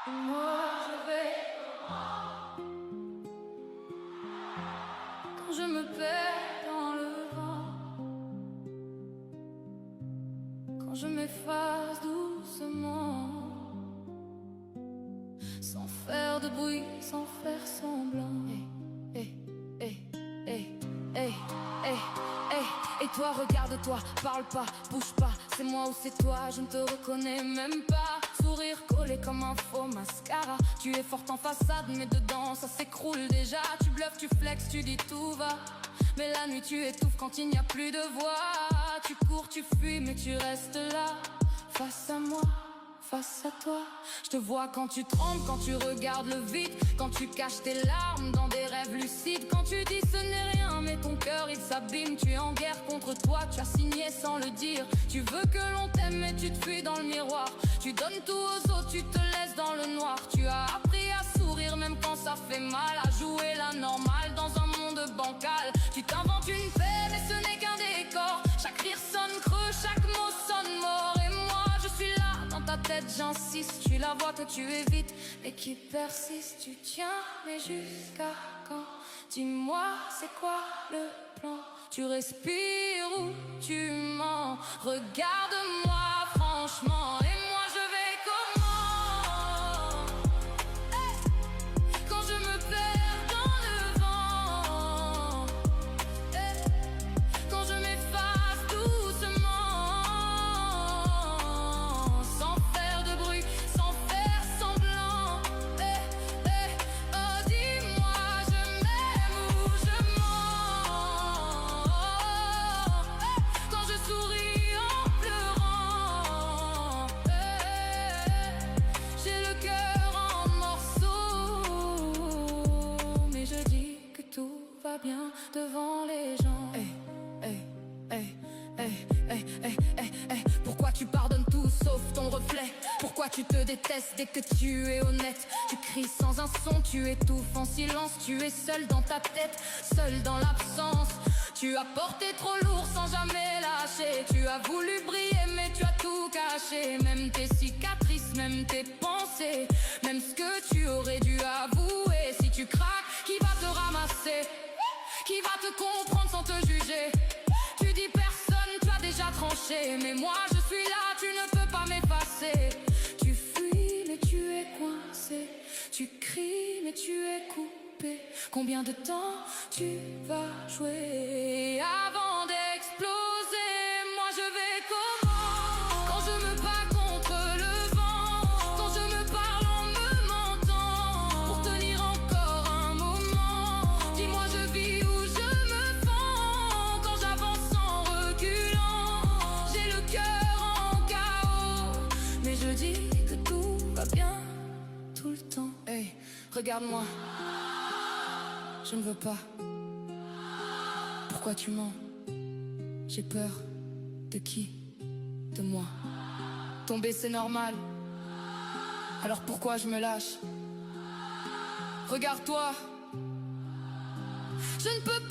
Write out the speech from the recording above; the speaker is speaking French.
Et moi je vais quand je me perds dans le vent, quand je m'efface doucement, sans faire de bruit, sans faire semblant. Hey, hey, hey, hey, hey, hey, hey. Et toi, regarde-toi, parle pas, bouge pas. C'est moi ou c'est toi, je ne te reconnais même pas. Sourire collé comme un faux mascara. Tu es forte en façade, mais dedans ça s'écroule déjà. Tu bluffes, tu flexes, tu dis tout va. Mais la nuit tu étouffes quand il n'y a plus de voix. Tu cours, tu fuis, mais tu restes là. Face à moi, face à toi. Je te vois quand tu trembles, quand tu regardes le vide, quand tu caches tes larmes dans des rêves lucides, quand tu dis ce n'est rien mais ton cœur il s'abîme. Tu es en guerre contre toi, tu as signé sans le dire. Tu veux que l'on t'aime mais tu te fuis dans le miroir. Tu donnes tout aux autres, tu te laisses dans le noir. Tu as appris à sourire même quand ça fait mal, à jouer la normale dans un monde bancal. Tu t'inventes une paix mais ce n'est qu'un décor. Chaque rire sonne creux, chaque mot sonne mort. Et moi je suis là dans ta tête, j'insiste. Je suis la voix que tu évites et qui persiste. Tu tiens mais jusqu'à quand? Dis-moi c'est quoi le plan? Tu respires ou tu mens? Regarde-moi franchement. Et moi je vais comment? Hey! Quand je me perds dans le vent, hey! Quand je m'efface doucement, sans faire de bruit, sans faire semblant. Hey! Hey! Oh dis-moi je m'aime ou je mens. Hey! Quand je souris en pleurant, hey! J'ai le cœur en morceaux, mais je dis que tout va bien devant les gens. Hey, hey, hey, hey, hey, hey, hey, hey. Pourquoi tu pardonnes tout sauf ton reflet? Pourquoi tu te détestes dès que tu es honnête? Tu cries sans un son, tu étouffes en silence. Tu es seul dans ta tête, seul dans l'absence. Tu as porté trop lourd sans jamais lâcher. Tu as voulu briller mais tu as tout caché. Même tes cicatrices, même tes pensées, même ce que tu aurais dû avouer. Si tu craques, qui va te ramasser? Qui va te comprendre sans te juger? Tu dis personne, tu as déjà tranché. Mais moi je suis là, tu ne peux pas m'effacer. Tu fuis mais tu es coincé. Tu cries mais tu es coupé. Combien de temps tu vas jouer avant d'exploser? Moi je vais comment? Quand je me bats contre le vent, quand je me parle en me mentant, pour tenir encore un moment. Dis-moi je vis ou je me fends, quand j'avance en reculant. J'ai le cœur en chaos, mais je dis que tout va bien tout le temps. Hey, regarde-moi, je ne veux pas. Pourquoi tu mens? J'ai peur. De qui? De moi. Tomber c'est normal. Alors pourquoi je me lâche? Regarde-toi, je ne peux